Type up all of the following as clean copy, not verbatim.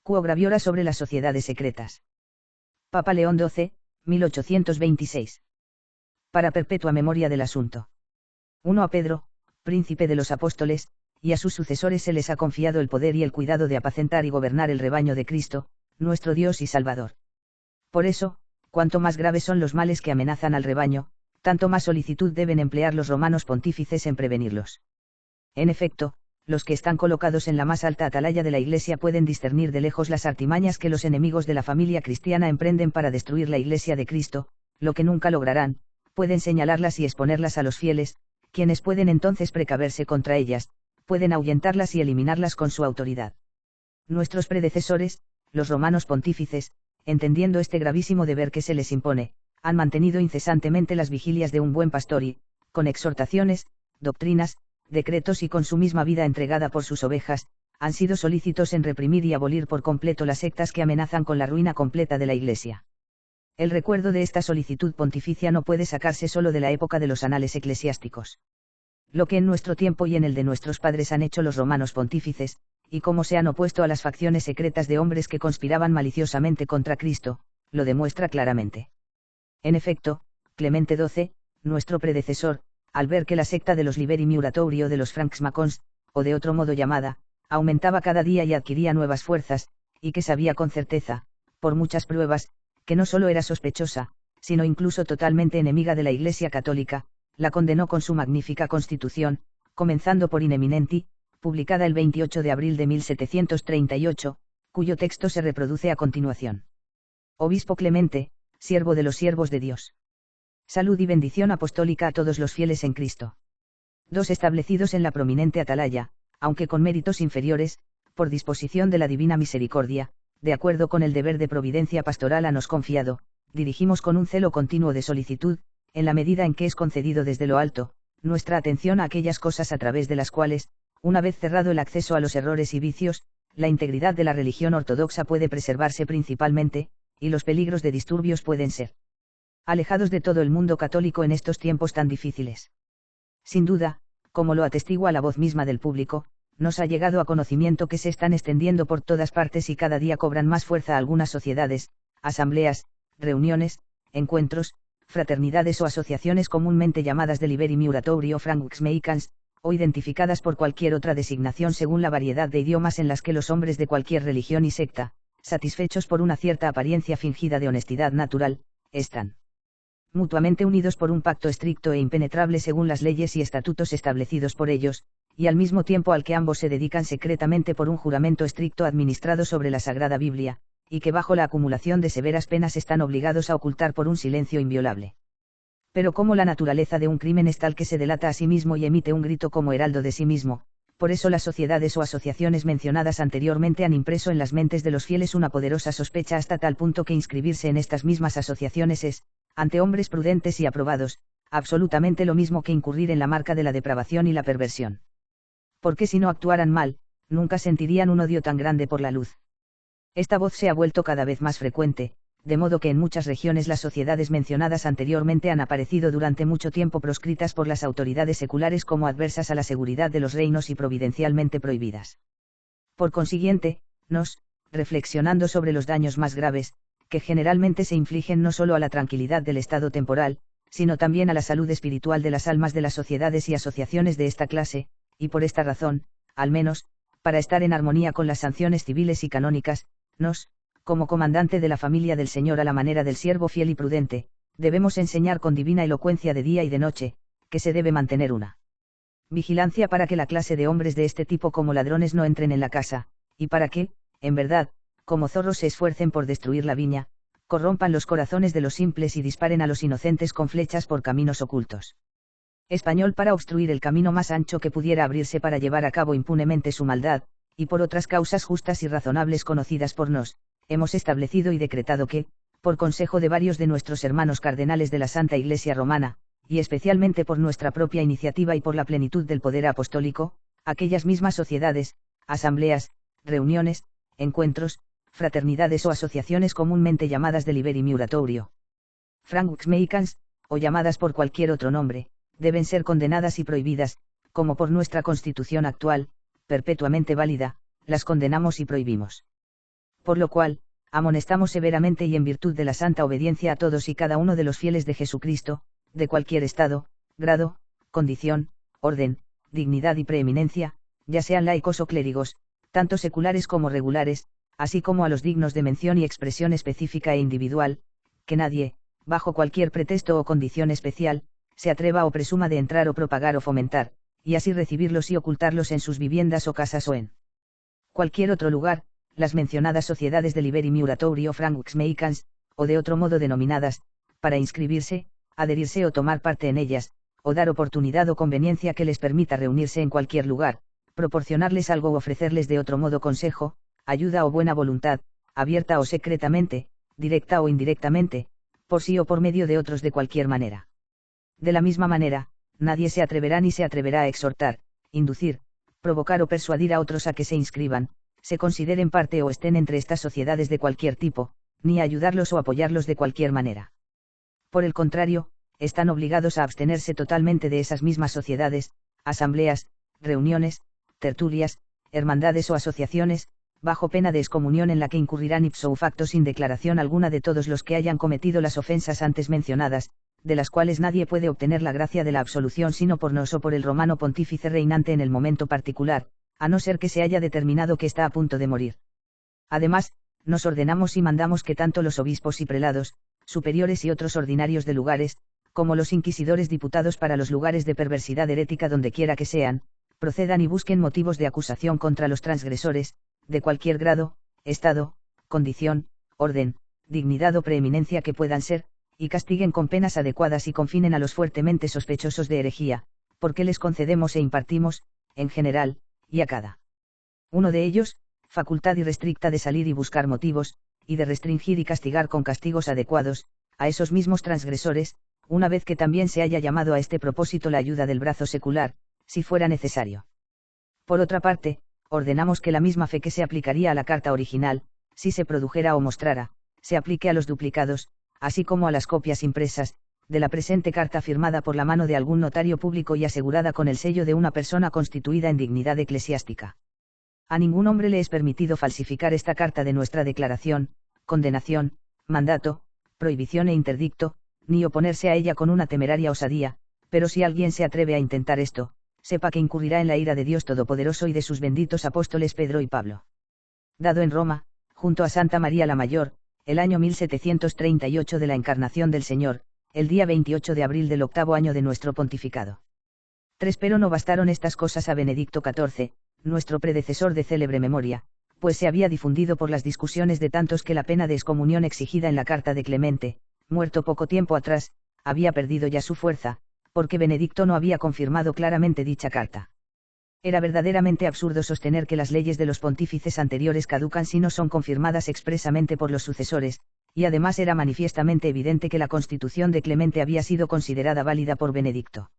Quo graviora sobre las sociedades secretas. Papa León XII, 1826. Para perpetua memoria del asunto. 1 a Pedro, príncipe de los apóstoles, y a sus sucesores se les ha confiado el poder y el cuidado de apacentar y gobernar el rebaño de Cristo, nuestro Dios y Salvador. Por eso, cuanto más graves son los males que amenazan al rebaño, tanto más solicitud deben emplear los romanos pontífices en prevenirlos. En efecto, los que están colocados en la más alta atalaya de la Iglesia pueden discernir de lejos las artimañas que los enemigos de la familia cristiana emprenden para destruir la Iglesia de Cristo, lo que nunca lograrán, pueden señalarlas y exponerlas a los fieles, quienes pueden entonces precaverse contra ellas, pueden ahuyentarlas y eliminarlas con su autoridad. Nuestros predecesores, los romanos pontífices, entendiendo este gravísimo deber que se les impone, han mantenido incesantemente las vigilias de un buen pastor y, con exhortaciones, doctrinas, decretos y con su misma vida entregada por sus ovejas, han sido solícitos en reprimir y abolir por completo las sectas que amenazan con la ruina completa de la Iglesia. El recuerdo de esta solicitud pontificia no puede sacarse solo de la época de los anales eclesiásticos. Lo que en nuestro tiempo y en el de nuestros padres han hecho los romanos pontífices, y cómo se han opuesto a las facciones secretas de hombres que conspiraban maliciosamente contra Cristo, lo demuestra claramente. En efecto, Clemente XII, nuestro predecesor, al ver que la secta de los Liberi Muratori o de los Francs-Macons, o de otro modo llamada, aumentaba cada día y adquiría nuevas fuerzas, y que sabía con certeza, por muchas pruebas, que no solo era sospechosa, sino incluso totalmente enemiga de la Iglesia católica, la condenó con su magnífica Constitución, comenzando por In Eminenti, publicada el 28 de abril de 1738, cuyo texto se reproduce a continuación. Obispo Clemente, siervo de los siervos de Dios. Salud y bendición apostólica a todos los fieles en Cristo. 2 establecidos en la prominente atalaya, aunque con méritos inferiores, por disposición de la divina misericordia, de acuerdo con el deber de providencia pastoral a nos confiado, dirigimos con un celo continuo de solicitud, en la medida en que es concedido desde lo alto, nuestra atención a aquellas cosas a través de las cuales, una vez cerrado el acceso a los errores y vicios, la integridad de la religión ortodoxa puede preservarse principalmente, y los peligros de disturbios pueden ser alejados de todo el mundo católico en estos tiempos tan difíciles. Sin duda, como lo atestigua la voz misma del público, nos ha llegado a conocimiento que se están extendiendo por todas partes y cada día cobran más fuerza algunas sociedades, asambleas, reuniones, encuentros, fraternidades o asociaciones comúnmente llamadas de Liberi Muratori o Francs-Macons, o identificadas por cualquier otra designación según la variedad de idiomas en las que los hombres de cualquier religión y secta, satisfechos por una cierta apariencia fingida de honestidad natural, están mutuamente unidos por un pacto estricto e impenetrable según las leyes y estatutos establecidos por ellos, y al mismo tiempo al que ambos se dedican secretamente por un juramento estricto administrado sobre la Sagrada Biblia, y que bajo la acumulación de severas penas están obligados a ocultar por un silencio inviolable. Pero como la naturaleza de un crimen es tal que se delata a sí mismo y emite un grito como heraldo de sí mismo, por eso las sociedades o asociaciones mencionadas anteriormente han impreso en las mentes de los fieles una poderosa sospecha hasta tal punto que inscribirse en estas mismas asociaciones es, ante hombres prudentes y aprobados, absolutamente lo mismo que incurrir en la marca de la depravación y la perversión. Porque si no actuaran mal, nunca sentirían un odio tan grande por la luz. Esta voz se ha vuelto cada vez más frecuente, de modo que en muchas regiones las sociedades mencionadas anteriormente han aparecido durante mucho tiempo proscritas por las autoridades seculares como adversas a la seguridad de los reinos y providencialmente prohibidas. Por consiguiente, reflexionando sobre los daños más graves, que generalmente se infligen no solo a la tranquilidad del estado temporal, sino también a la salud espiritual de las almas de las sociedades y asociaciones de esta clase, y por esta razón, al menos, para estar en armonía con las sanciones civiles y canónicas, como comandante de la familia del Señor a la manera del siervo fiel y prudente, debemos enseñar con divina elocuencia de día y de noche, que se debe mantener una vigilancia para que la clase de hombres de este tipo como ladrones no entren en la casa, y para que, en verdad, como zorros se esfuercen por destruir la viña, corrompan los corazones de los simples y disparen a los inocentes con flechas por caminos ocultos. Español para obstruir el camino más ancho que pudiera abrirse para llevar a cabo impunemente su maldad, y por otras causas justas y razonables conocidas por nos, hemos establecido y decretado que, por consejo de varios de nuestros hermanos cardenales de la Santa Iglesia Romana, y especialmente por nuestra propia iniciativa y por la plenitud del poder apostólico, aquellas mismas sociedades, asambleas, reuniones, encuentros, fraternidades o asociaciones comúnmente llamadas de Liberi Muratorio, Francs-Macons, o llamadas por cualquier otro nombre, deben ser condenadas y prohibidas, como por nuestra Constitución actual, perpetuamente válida, las condenamos y prohibimos. Por lo cual, amonestamos severamente y en virtud de la santa obediencia a todos y cada uno de los fieles de Jesucristo, de cualquier estado, grado, condición, orden, dignidad y preeminencia, ya sean laicos o clérigos, tanto seculares como regulares, así como a los dignos de mención y expresión específica e individual, que nadie, bajo cualquier pretexto o condición especial, se atreva o presuma de entrar o propagar o fomentar, y así recibirlos y ocultarlos en sus viviendas o casas o en cualquier otro lugar, las mencionadas sociedades de Liberi Muratori o Franksmeikans, o de otro modo denominadas, para inscribirse, adherirse o tomar parte en ellas, o dar oportunidad o conveniencia que les permita reunirse en cualquier lugar, proporcionarles algo o ofrecerles de otro modo consejo, ayuda o buena voluntad, abierta o secretamente, directa o indirectamente, por sí o por medio de otros de cualquier manera. De la misma manera, nadie se atreverá ni se atreverá a exhortar, inducir, provocar o persuadir a otros a que se inscriban, se consideren parte o estén entre estas sociedades de cualquier tipo, ni a ayudarlos o apoyarlos de cualquier manera. Por el contrario, están obligados a abstenerse totalmente de esas mismas sociedades, asambleas, reuniones, tertulias, hermandades o asociaciones, bajo pena de excomunión en la que incurrirán ipso facto sin declaración alguna de todos los que hayan cometido las ofensas antes mencionadas, de las cuales nadie puede obtener la gracia de la absolución sino por nos o por el romano pontífice reinante en el momento particular, a no ser que se haya determinado que está a punto de morir. Además, nos ordenamos y mandamos que tanto los obispos y prelados, superiores y otros ordinarios de lugares, como los inquisidores diputados para los lugares de perversidad herética donde quiera que sean, procedan y busquen motivos de acusación contra los transgresores, de cualquier grado, estado, condición, orden, dignidad o preeminencia que puedan ser, y castiguen con penas adecuadas y confinen a los fuertemente sospechosos de herejía, porque les concedemos e impartimos, en general, y a cada uno de ellos, facultad irrestricta de salir y buscar motivos, y de restringir y castigar con castigos adecuados, a esos mismos transgresores, una vez que también se haya llamado a este propósito la ayuda del brazo secular, si fuera necesario. Por otra parte, ordenamos que la misma fe que se aplicaría a la carta original, si se produjera o mostrara, se aplique a los duplicados, así como a las copias impresas, de la presente carta firmada por la mano de algún notario público y asegurada con el sello de una persona constituida en dignidad eclesiástica. A ningún hombre le es permitido falsificar esta carta de nuestra declaración, condenación, mandato, prohibición e interdicto, ni oponerse a ella con una temeraria osadía, pero si alguien se atreve a intentar esto, sepa que incurrirá en la ira de Dios Todopoderoso y de sus benditos apóstoles Pedro y Pablo. Dado en Roma, junto a Santa María la Mayor, el año 1738 de la Encarnación del Señor, el día 28 de abril del 8º año de nuestro pontificado. 3. Pero no bastaron estas cosas a Benedicto XIV, nuestro predecesor de célebre memoria, pues se había difundido por las discusiones de tantos que la pena de excomunión exigida en la carta de Clemente, muerto poco tiempo atrás, había perdido ya su fuerza, porque Benedicto no había confirmado claramente dicha carta. Era verdaderamente absurdo sostener que las leyes de los pontífices anteriores caducan si no son confirmadas expresamente por los sucesores, y además era manifiestamente evidente que la constitución de Clemente había sido considerada válida por Benedicto.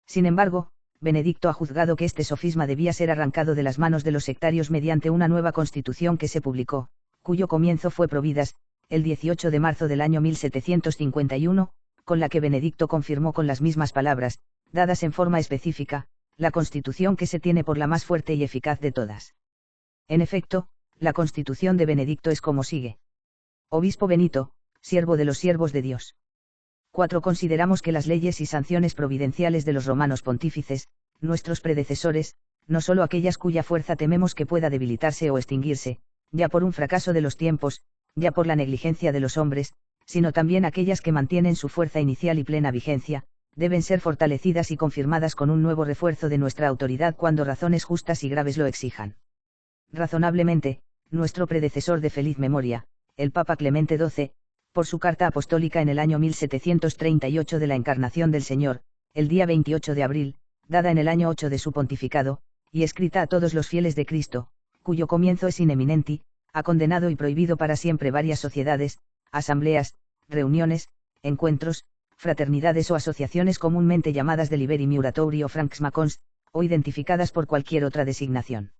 Sin embargo, Benedicto ha juzgado que este sofisma debía ser arrancado de las manos de los sectarios mediante una nueva constitución que se publicó, cuyo comienzo fue Providas, el 18 de marzo del año 1751, con la que Benedicto confirmó con las mismas palabras, dadas en forma específica, la constitución que se tiene por la más fuerte y eficaz de todas. En efecto, la constitución de Benedicto es como sigue. Obispo Benito, siervo de los siervos de Dios. 4. Consideramos que las leyes y sanciones providenciales de los romanos pontífices, nuestros predecesores, no solo aquellas cuya fuerza tememos que pueda debilitarse o extinguirse, ya por un fracaso de los tiempos, ya por la negligencia de los hombres, sino también aquellas que mantienen su fuerza inicial y plena vigencia, deben ser fortalecidas y confirmadas con un nuevo refuerzo de nuestra autoridad cuando razones justas y graves lo exijan. Razonablemente, nuestro predecesor de feliz memoria, el Papa Clemente XII, por su carta apostólica en el año 1738 de la Encarnación del Señor, el día 28 de abril, dada en el año 8 de su pontificado, y escrita a todos los fieles de Cristo, cuyo comienzo es in eminenti, ha condenado y prohibido para siempre varias sociedades, asambleas, reuniones, encuentros, fraternidades o asociaciones comúnmente llamadas de Liberi Muratori o Franksmakonst, o identificadas por cualquier otra designación.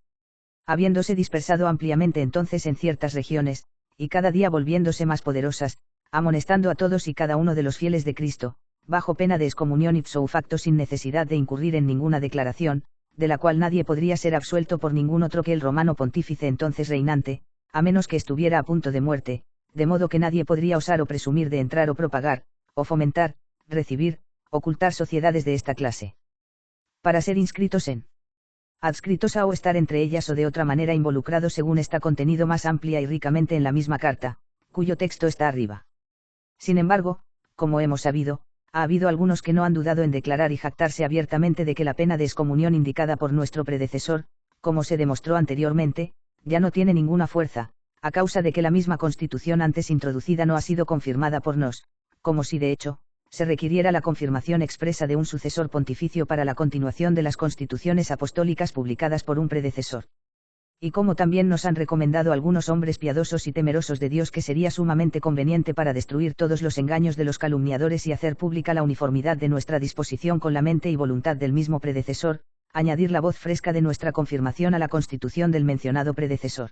Habiéndose dispersado ampliamente entonces en ciertas regiones, y cada día volviéndose más poderosas, amonestando a todos y cada uno de los fieles de Cristo, bajo pena de excomunión ipso facto sin necesidad de incurrir en ninguna declaración, de la cual nadie podría ser absuelto por ningún otro que el romano pontífice entonces reinante, a menos que estuviera a punto de muerte, de modo que nadie podría osar o presumir de entrar o propagar, o fomentar, recibir, ocultar sociedades de esta clase. Para ser inscritos en adscritos a o estar entre ellas o de otra manera involucrados según está contenido más amplia y ricamente en la misma carta, cuyo texto está arriba. Sin embargo, como hemos sabido, ha habido algunos que no han dudado en declarar y jactarse abiertamente de que la pena de excomunión indicada por nuestro predecesor, como se demostró anteriormente, ya no tiene ninguna fuerza, a causa de que la misma Constitución antes introducida no ha sido confirmada por nos, como si de hecho, se requiriera la confirmación expresa de un sucesor pontificio para la continuación de las constituciones apostólicas publicadas por un predecesor. Y como también nos han recomendado algunos hombres piadosos y temerosos de Dios que sería sumamente conveniente para destruir todos los engaños de los calumniadores y hacer pública la uniformidad de nuestra disposición con la mente y voluntad del mismo predecesor, añadir la voz fresca de nuestra confirmación a la constitución del mencionado predecesor.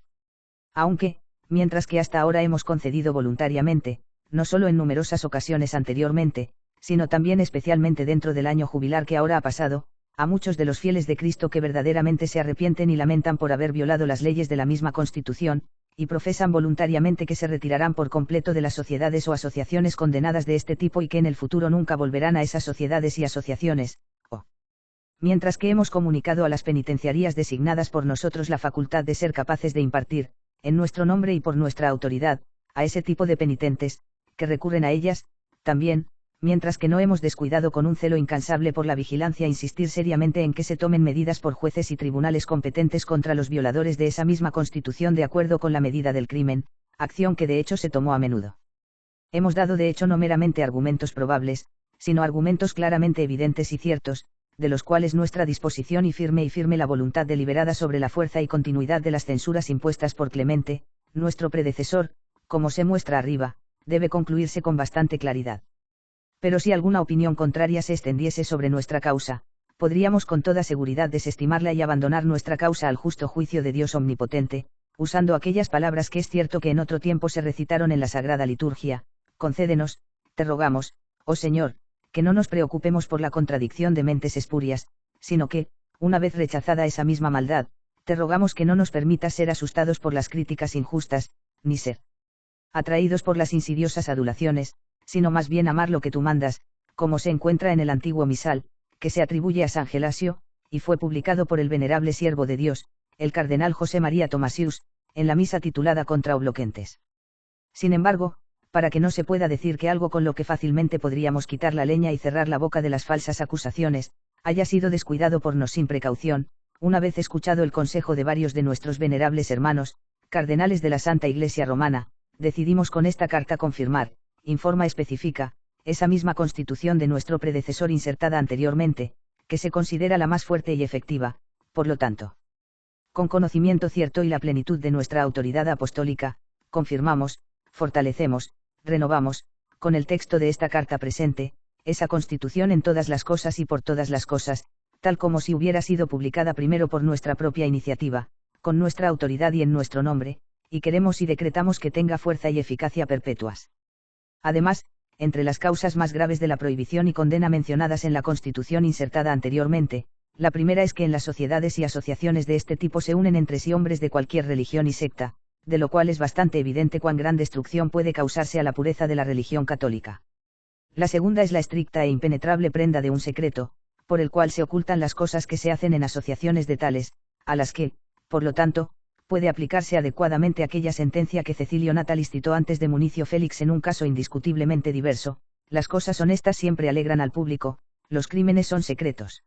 Aunque, mientras que hasta ahora hemos concedido voluntariamente, no solo en numerosas ocasiones anteriormente, sino también especialmente dentro del año jubilar que ahora ha pasado, a muchos de los fieles de Cristo que verdaderamente se arrepienten y lamentan por haber violado las leyes de la misma Constitución, y profesan voluntariamente que se retirarán por completo de las sociedades o asociaciones condenadas de este tipo y que en el futuro nunca volverán a esas sociedades y asociaciones, o. Mientras que hemos comunicado a las penitenciarías designadas por nosotros la facultad de ser capaces de impartir, en nuestro nombre y por nuestra autoridad, a ese tipo de penitentes, que recurren a ellas, también, mientras que no hemos descuidado con un celo incansable por la vigilancia insistir seriamente en que se tomen medidas por jueces y tribunales competentes contra los violadores de esa misma Constitución de acuerdo con la medida del crimen, acción que de hecho se tomó a menudo. Hemos dado de hecho no meramente argumentos probables, sino argumentos claramente evidentes y ciertos, de los cuales nuestra disposición y firme la voluntad deliberada sobre la fuerza y continuidad de las censuras impuestas por Clemente, nuestro predecesor, como se muestra arriba, debe concluirse con bastante claridad. Pero si alguna opinión contraria se extendiese sobre nuestra causa, podríamos con toda seguridad desestimarla y abandonar nuestra causa al justo juicio de Dios omnipotente, usando aquellas palabras que es cierto que en otro tiempo se recitaron en la Sagrada Liturgia: concédenos, te rogamos, oh Señor, que no nos preocupemos por la contradicción de mentes espurias, sino que, una vez rechazada esa misma maldad, te rogamos que no nos permitas ser asustados por las críticas injustas, ni ser atraídos por las insidiosas adulaciones, sino más bien amar lo que tú mandas, como se encuentra en el antiguo misal, que se atribuye a San Gelasio, y fue publicado por el venerable siervo de Dios, el cardenal José María Tomasius, en la misa titulada Contra Obloquentes. Sin embargo, para que no se pueda decir que algo con lo que fácilmente podríamos quitar la leña y cerrar la boca de las falsas acusaciones, haya sido descuidado por nos sin precaución, una vez escuchado el consejo de varios de nuestros venerables hermanos, cardenales de la Santa Iglesia Romana, decidimos con esta carta confirmar, informa especifica, esa misma constitución de nuestro predecesor insertada anteriormente, que se considera la más fuerte y efectiva, por lo tanto. Con conocimiento cierto y la plenitud de nuestra autoridad apostólica, confirmamos, fortalecemos, renovamos, con el texto de esta carta presente, esa constitución en todas las cosas y por todas las cosas, tal como si hubiera sido publicada primero por nuestra propia iniciativa, con nuestra autoridad y en nuestro nombre, y queremos y decretamos que tenga fuerza y eficacia perpetuas. Además, entre las causas más graves de la prohibición y condena mencionadas en la Constitución insertada anteriormente, la primera es que en las sociedades y asociaciones de este tipo se unen entre sí hombres de cualquier religión y secta, de lo cual es bastante evidente cuán gran destrucción puede causarse a la pureza de la religión católica. La segunda es la estricta e impenetrable prenda de un secreto, por el cual se ocultan las cosas que se hacen en asociaciones de tales, a las que, por lo tanto, puede aplicarse adecuadamente aquella sentencia que Cecilio Natalis citó antes de Municio Félix en un caso indiscutiblemente diverso: las cosas honestas siempre alegran al público, los crímenes son secretos.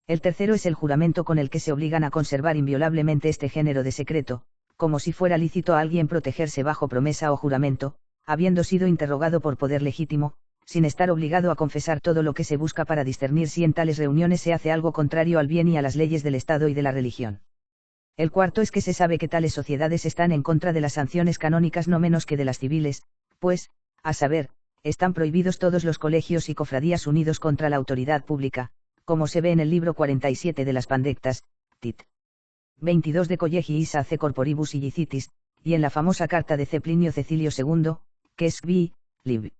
El tercero es el juramento con el que se obligan a conservar inviolablemente este género de secreto, como si fuera lícito a alguien protegerse bajo promesa o juramento, habiendo sido interrogado por poder legítimo, sin estar obligado a confesar todo lo que se busca para discernir si en tales reuniones se hace algo contrario al bien y a las leyes del Estado y de la religión. El cuarto es que se sabe que tales sociedades están en contra de las sanciones canónicas no menos que de las civiles, pues, a saber, están prohibidos todos los colegios y cofradías unidos contra la autoridad pública, como se ve en el libro 47 de las Pandectas, tit. 22 de Collegi Isace Corporibus Illicitis, y en la famosa carta de Plinio Cecilio II, que es vi, lib.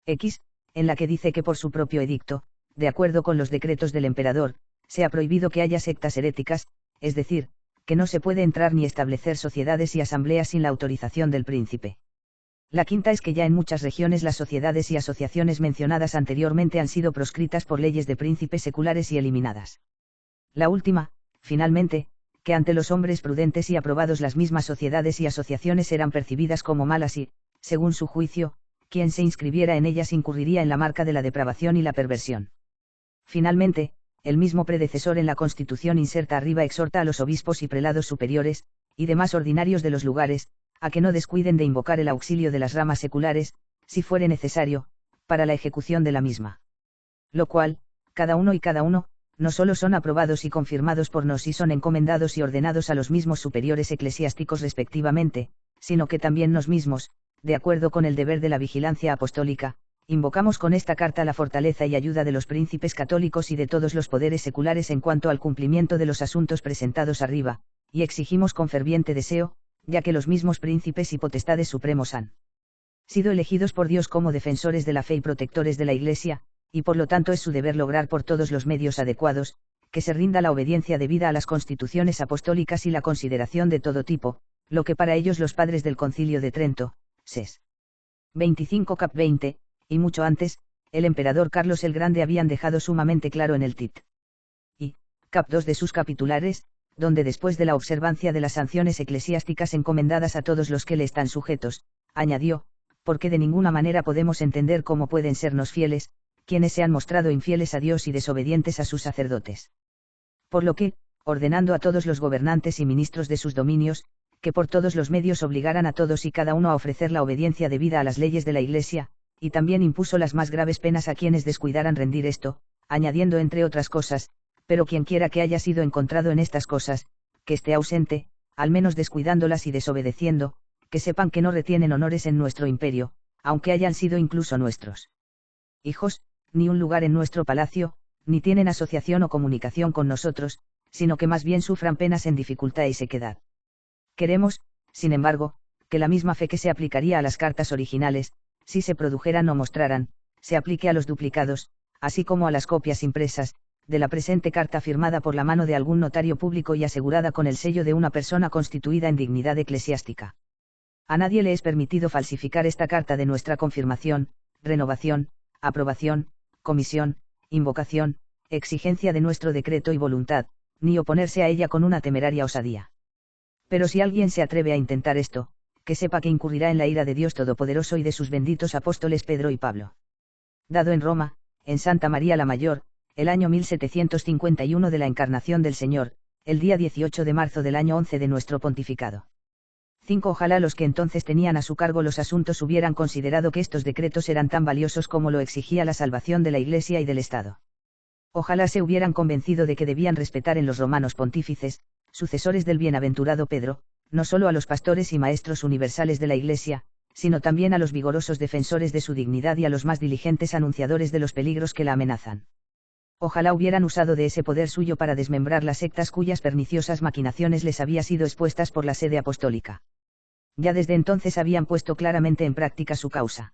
X, en la que dice que por su propio edicto, de acuerdo con los decretos del emperador, se ha prohibido que haya sectas heréticas, es decir, que no se puede entrar ni establecer sociedades y asambleas sin la autorización del príncipe. La quinta es que ya en muchas regiones las sociedades y asociaciones mencionadas anteriormente han sido proscritas por leyes de príncipes seculares y eliminadas. La última, finalmente, que ante los hombres prudentes y aprobados las mismas sociedades y asociaciones eran percibidas como malas y, según su juicio, quien se inscribiera en ellas incurriría en la marca de la depravación y la perversión. Finalmente, el mismo predecesor en la Constitución inserta arriba exhorta a los obispos y prelados superiores, y demás ordinarios de los lugares, a que no descuiden de invocar el auxilio de las ramas seculares, si fuere necesario, para la ejecución de la misma. Lo cual, cada uno, no solo son aprobados y confirmados por nos y son encomendados y ordenados a los mismos superiores eclesiásticos respectivamente, sino que también nos mismos, de acuerdo con el deber de la vigilancia apostólica, invocamos con esta carta la fortaleza y ayuda de los príncipes católicos y de todos los poderes seculares en cuanto al cumplimiento de los asuntos presentados arriba, y exigimos con ferviente deseo, ya que los mismos príncipes y potestades supremos han sido elegidos por Dios como defensores de la fe y protectores de la Iglesia, y por lo tanto es su deber lograr por todos los medios adecuados, que se rinda la obediencia debida a las constituciones apostólicas y la consideración de todo tipo, lo que para ellos los padres del Concilio de Trento, ses. 25 cap 20, y mucho antes, el emperador Carlos el Grande habían dejado sumamente claro en el tit. Y, cap 2 de sus capitulares, donde después de la observancia de las sanciones eclesiásticas encomendadas a todos los que le están sujetos, añadió, porque de ninguna manera podemos entender cómo pueden sernos fieles, quienes se han mostrado infieles a Dios y desobedientes a sus sacerdotes. Por lo que, ordenando a todos los gobernantes y ministros de sus dominios, que por todos los medios obligaran a todos y cada uno a ofrecer la obediencia debida a las leyes de la Iglesia, y también impuso las más graves penas a quienes descuidaran rendir esto, añadiendo entre otras cosas, pero quienquiera que haya sido encontrado en estas cosas, que esté ausente, al menos descuidándolas y desobedeciendo, que sepan que no retienen honores en nuestro imperio, aunque hayan sido incluso nuestros hijos, ni un lugar en nuestro palacio, ni tienen asociación o comunicación con nosotros, sino que más bien sufran penas en dificultad y sequedad. Queremos, sin embargo, que la misma fe que se aplicaría a las cartas originales, si se produjeran o mostraran, se aplique a los duplicados, así como a las copias impresas, de la presente carta firmada por la mano de algún notario público y asegurada con el sello de una persona constituida en dignidad eclesiástica. A nadie le es permitido falsificar esta carta de nuestra confirmación, renovación, aprobación, comisión, invocación, exigencia de nuestro decreto y voluntad, ni oponerse a ella con una temeraria osadía. Pero si alguien se atreve a intentar esto, que sepa que incurrirá en la ira de Dios Todopoderoso y de sus benditos apóstoles Pedro y Pablo. Dado en Roma, en Santa María la Mayor, el año 1751 de la Encarnación del Señor, el día 18 de marzo del año 11 de nuestro pontificado. 5. Ojalá los que entonces tenían a su cargo los asuntos hubieran considerado que estos decretos eran tan valiosos como lo exigía la salvación de la Iglesia y del Estado. Ojalá se hubieran convencido de que debían respetar en los romanos pontífices, sucesores del bienaventurado Pedro, no solo a los pastores y maestros universales de la Iglesia, sino también a los vigorosos defensores de su dignidad y a los más diligentes anunciadores de los peligros que la amenazan. Ojalá hubieran usado de ese poder suyo para desmembrar las sectas cuyas perniciosas maquinaciones les había sido expuestas por la sede apostólica. Ya desde entonces habían puesto claramente en práctica su causa.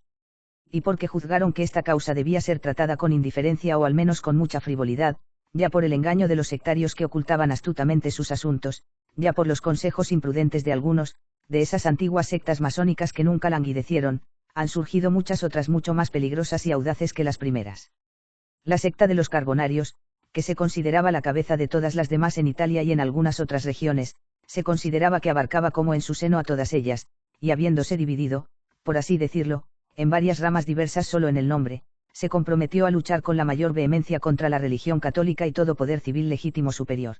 Y porque juzgaron que esta causa debía ser tratada con indiferencia o al menos con mucha frivolidad, ya por el engaño de los sectarios que ocultaban astutamente sus asuntos, ya por los consejos imprudentes de algunos, de esas antiguas sectas masónicas que nunca languidecieron, han surgido muchas otras mucho más peligrosas y audaces que las primeras. La secta de los Carbonarios, que se consideraba la cabeza de todas las demás en Italia y en algunas otras regiones, se consideraba que abarcaba como en su seno a todas ellas, y habiéndose dividido, por así decirlo, en varias ramas diversas solo en el nombre, se comprometió a luchar con la mayor vehemencia contra la religión católica y todo poder civil legítimo superior.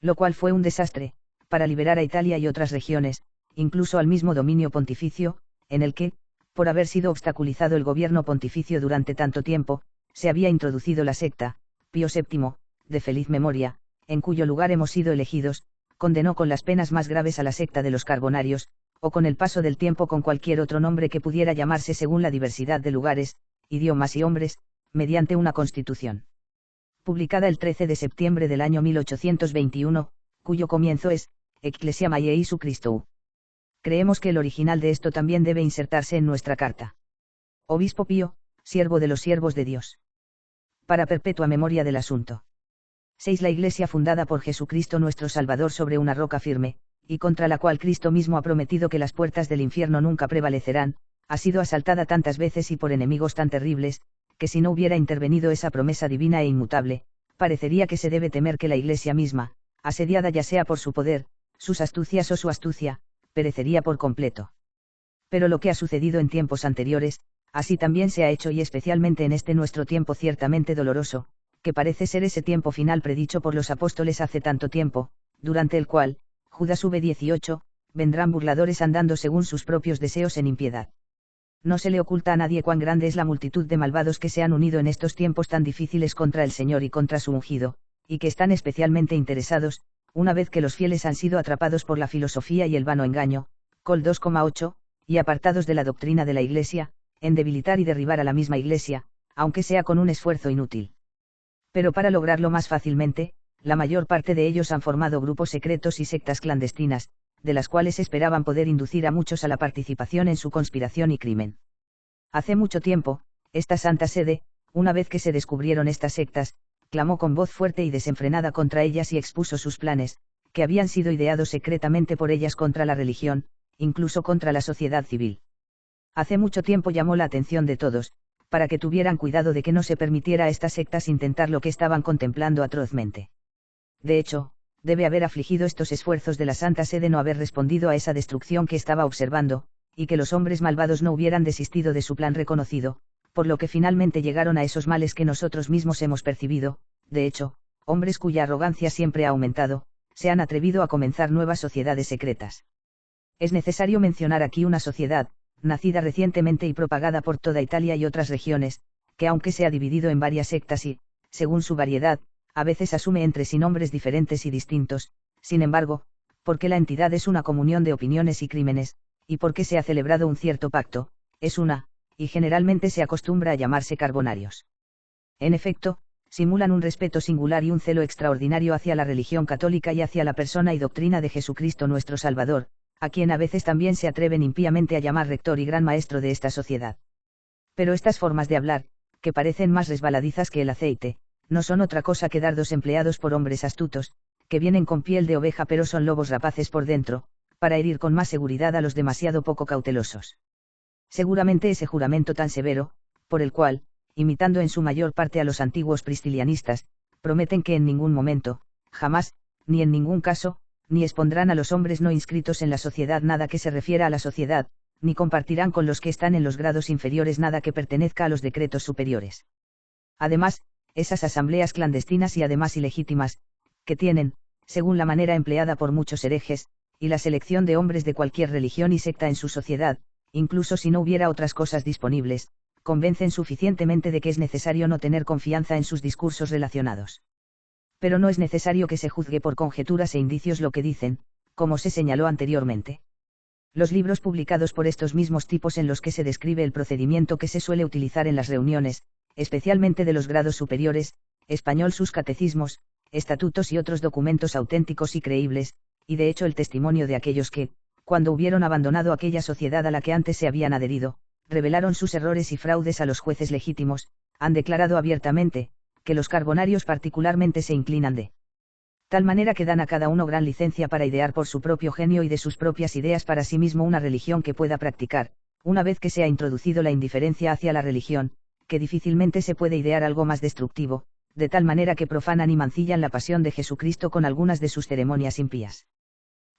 Lo cual fue un desastre, para liberar a Italia y otras regiones, incluso al mismo dominio pontificio, en el que, por haber sido obstaculizado el gobierno pontificio durante tanto tiempo, se había introducido la secta, Pío VII, de feliz memoria, en cuyo lugar hemos sido elegidos, condenó con las penas más graves a la secta de los Carbonarios, o con el paso del tiempo con cualquier otro nombre que pudiera llamarse según la diversidad de lugares, idiomas y hombres, mediante una constitución publicada el 13 de septiembre del año 1821, cuyo comienzo es, Ecclesia Maiei Iesu Christou. Creemos que el original de esto también debe insertarse en nuestra carta. Obispo Pío, siervo de los siervos de Dios. Para perpetua memoria del asunto. 6. La Iglesia fundada por Jesucristo nuestro Salvador sobre una roca firme, y contra la cual Cristo mismo ha prometido que las puertas del infierno nunca prevalecerán, ha sido asaltada tantas veces y por enemigos tan terribles, que si no hubiera intervenido esa promesa divina e inmutable, parecería que se debe temer que la Iglesia misma, asediada ya sea por su poder, sus astucias o su astucia, perecería por completo. Pero lo que ha sucedido en tiempos anteriores, así también se ha hecho y especialmente en este nuestro tiempo ciertamente doloroso, que parece ser ese tiempo final predicho por los apóstoles hace tanto tiempo, durante el cual, Judas 18, vendrán burladores andando según sus propios deseos en impiedad. No se le oculta a nadie cuán grande es la multitud de malvados que se han unido en estos tiempos tan difíciles contra el Señor y contra su ungido, y que están especialmente interesados, una vez que los fieles han sido atrapados por la filosofía y el vano engaño, Col 2,8, y apartados de la doctrina de la Iglesia, en debilitar y derribar a la misma Iglesia, aunque sea con un esfuerzo inútil. Pero para lograrlo más fácilmente, la mayor parte de ellos han formado grupos secretos y sectas clandestinas, de las cuales esperaban poder inducir a muchos a la participación en su conspiración y crimen. Hace mucho tiempo, esta Santa Sede, una vez que se descubrieron estas sectas, clamó con voz fuerte y desenfrenada contra ellas y expuso sus planes, que habían sido ideados secretamente por ellas contra la religión, incluso contra la sociedad civil. Hace mucho tiempo llamó la atención de todos, para que tuvieran cuidado de que no se permitiera a estas sectas intentar lo que estaban contemplando atrozmente. De hecho, debe haber afligido estos esfuerzos de la Santa Sede no haber respondido a esa destrucción que estaba observando, y que los hombres malvados no hubieran desistido de su plan reconocido, por lo que finalmente llegaron a esos males que nosotros mismos hemos percibido. De hecho, hombres cuya arrogancia siempre ha aumentado, se han atrevido a comenzar nuevas sociedades secretas. Es necesario mencionar aquí una sociedad, nacida recientemente y propagada por toda Italia y otras regiones, que aunque se ha dividido en varias sectas y, según su variedad, a veces asume entre sí nombres diferentes y distintos, sin embargo, porque la entidad es una comunión de opiniones y crímenes, y porque se ha celebrado un cierto pacto, es una, y generalmente se acostumbra a llamarse carbonarios. En efecto, simulan un respeto singular y un celo extraordinario hacia la religión católica y hacia la persona y doctrina de Jesucristo nuestro Salvador, a quien a veces también se atreven impíamente a llamar rector y gran maestro de esta sociedad. Pero estas formas de hablar, que parecen más resbaladizas que el aceite, no son otra cosa que dardos empleados por hombres astutos, que vienen con piel de oveja pero son lobos rapaces por dentro, para herir con más seguridad a los demasiado poco cautelosos. Seguramente ese juramento tan severo, por el cual, imitando en su mayor parte a los antiguos priscilianistas, prometen que en ningún momento, jamás, ni en ningún caso, ni expondrán a los hombres no inscritos en la sociedad nada que se refiera a la sociedad, ni compartirán con los que están en los grados inferiores nada que pertenezca a los decretos superiores. Además, esas asambleas clandestinas y además ilegítimas, que tienen, según la manera empleada por muchos herejes, y la selección de hombres de cualquier religión y secta en su sociedad, incluso si no hubiera otras cosas disponibles, convencen suficientemente de que es necesario no tener confianza en sus discursos relacionados. Pero no es necesario que se juzgue por conjeturas e indicios lo que dicen, como se señaló anteriormente. Los libros publicados por estos mismos tipos en los que se describe el procedimiento que se suele utilizar en las reuniones, especialmente de los grados superiores, español sus catecismos, estatutos y otros documentos auténticos y creíbles, y de hecho el testimonio de aquellos que, cuando hubieron abandonado aquella sociedad a la que antes se habían adherido, revelaron sus errores y fraudes a los jueces legítimos, han declarado abiertamente, que los carbonarios particularmente se inclinan de tal manera que dan a cada uno gran licencia para idear por su propio genio y de sus propias ideas para sí mismo una religión que pueda practicar, una vez que se ha introducido la indiferencia hacia la religión, que difícilmente se puede idear algo más destructivo, de tal manera que profanan y mancillan la pasión de Jesucristo con algunas de sus ceremonias impías.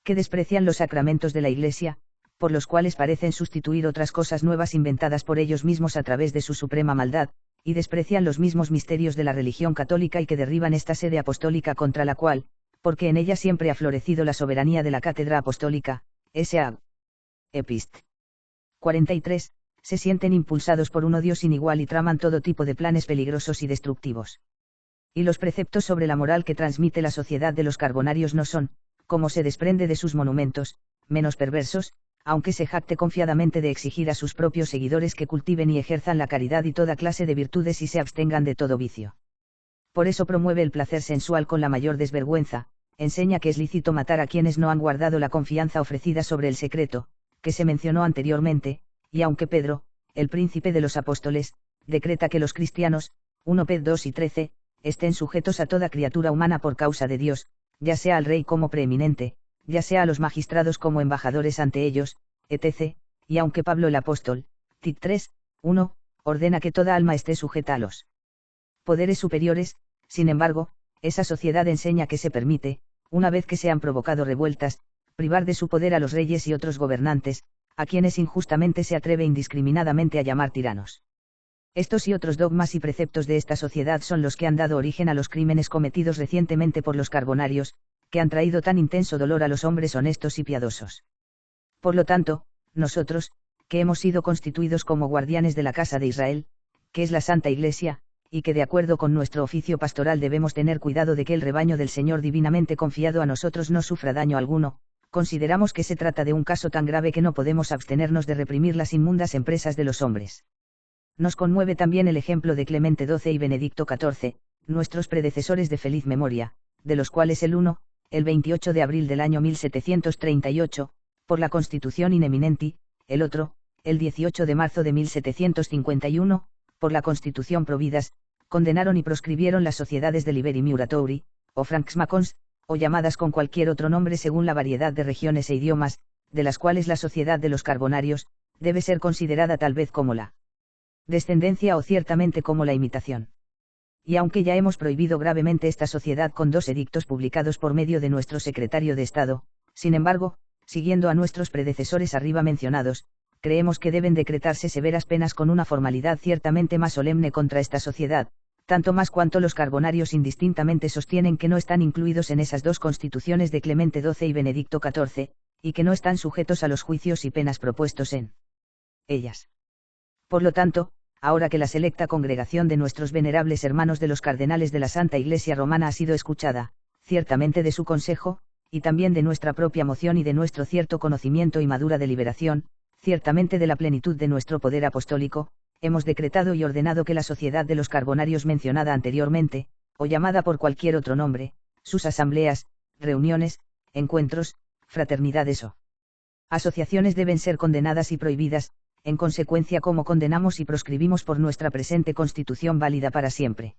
Que desprecian los sacramentos de la Iglesia, por los cuales parecen sustituir otras cosas nuevas inventadas por ellos mismos a través de su suprema maldad, y desprecian los mismos misterios de la religión católica y que derriban esta sede apostólica contra la cual, porque en ella siempre ha florecido la soberanía de la cátedra apostólica, S.A. Epist. 43, se sienten impulsados por un odio sin igual y traman todo tipo de planes peligrosos y destructivos. Y los preceptos sobre la moral que transmite la sociedad de los carbonarios no son, como se desprende de sus monumentos, menos perversos, aunque se jacte confiadamente de exigir a sus propios seguidores que cultiven y ejerzan la caridad y toda clase de virtudes y se abstengan de todo vicio. Por eso promueve el placer sensual con la mayor desvergüenza, enseña que es lícito matar a quienes no han guardado la confianza ofrecida sobre el secreto, que se mencionó anteriormente, y aunque Pedro, el príncipe de los apóstoles, decreta que los cristianos, 1 Ped 2 y 13, estén sujetos a toda criatura humana por causa de Dios, ya sea al rey como preeminente, ya sea a los magistrados como embajadores ante ellos, etc., y aunque Pablo el apóstol, Tit 3, 1, ordena que toda alma esté sujeta a los poderes superiores, sin embargo, esa sociedad enseña que se permite, una vez que se han provocado revueltas, privar de su poder a los reyes y otros gobernantes, a quienes injustamente se atreve indiscriminadamente a llamar tiranos. Estos y otros dogmas y preceptos de esta sociedad son los que han dado origen a los crímenes cometidos recientemente por los carbonarios, que han traído tan intenso dolor a los hombres honestos y piadosos. Por lo tanto, nosotros, que hemos sido constituidos como guardianes de la casa de Israel, que es la Santa Iglesia, y que de acuerdo con nuestro oficio pastoral debemos tener cuidado de que el rebaño del Señor divinamente confiado a nosotros no sufra daño alguno, consideramos que se trata de un caso tan grave que no podemos abstenernos de reprimir las inmundas empresas de los hombres. Nos conmueve también el ejemplo de Clemente XII y Benedicto XIV, nuestros predecesores de feliz memoria, de los cuales el uno, el 28 de abril del año 1738, por la Constitución in eminenti, el otro, el 18 de marzo de 1751, por la Constitución Providas, condenaron y proscribieron las sociedades de Liberi Muratori, o Francs-Macons, o llamadas con cualquier otro nombre según la variedad de regiones e idiomas, de las cuales la sociedad de los carbonarios, debe ser considerada tal vez como la descendencia o ciertamente como la imitación. Y aunque ya hemos prohibido gravemente esta sociedad con 2 edictos publicados por medio de nuestro secretario de Estado, sin embargo, siguiendo a nuestros predecesores arriba mencionados, creemos que deben decretarse severas penas con una formalidad ciertamente más solemne contra esta sociedad, tanto más cuanto los carbonarios indistintamente sostienen que no están incluidos en esas 2 constituciones de Clemente XII y Benedicto XIV, y que no están sujetos a los juicios y penas propuestos en ellas. Por lo tanto, ahora que la selecta congregación de nuestros venerables hermanos de los cardenales de la Santa Iglesia Romana ha sido escuchada, ciertamente de su consejo, y también de nuestra propia moción y de nuestro cierto conocimiento y madura deliberación, ciertamente de la plenitud de nuestro poder apostólico, hemos decretado y ordenado que la sociedad de los carbonarios mencionada anteriormente, o llamada por cualquier otro nombre, sus asambleas, reuniones, encuentros, fraternidades o asociaciones deben ser condenadas y prohibidas, en consecuencia como condenamos y proscribimos por nuestra presente Constitución válida para siempre.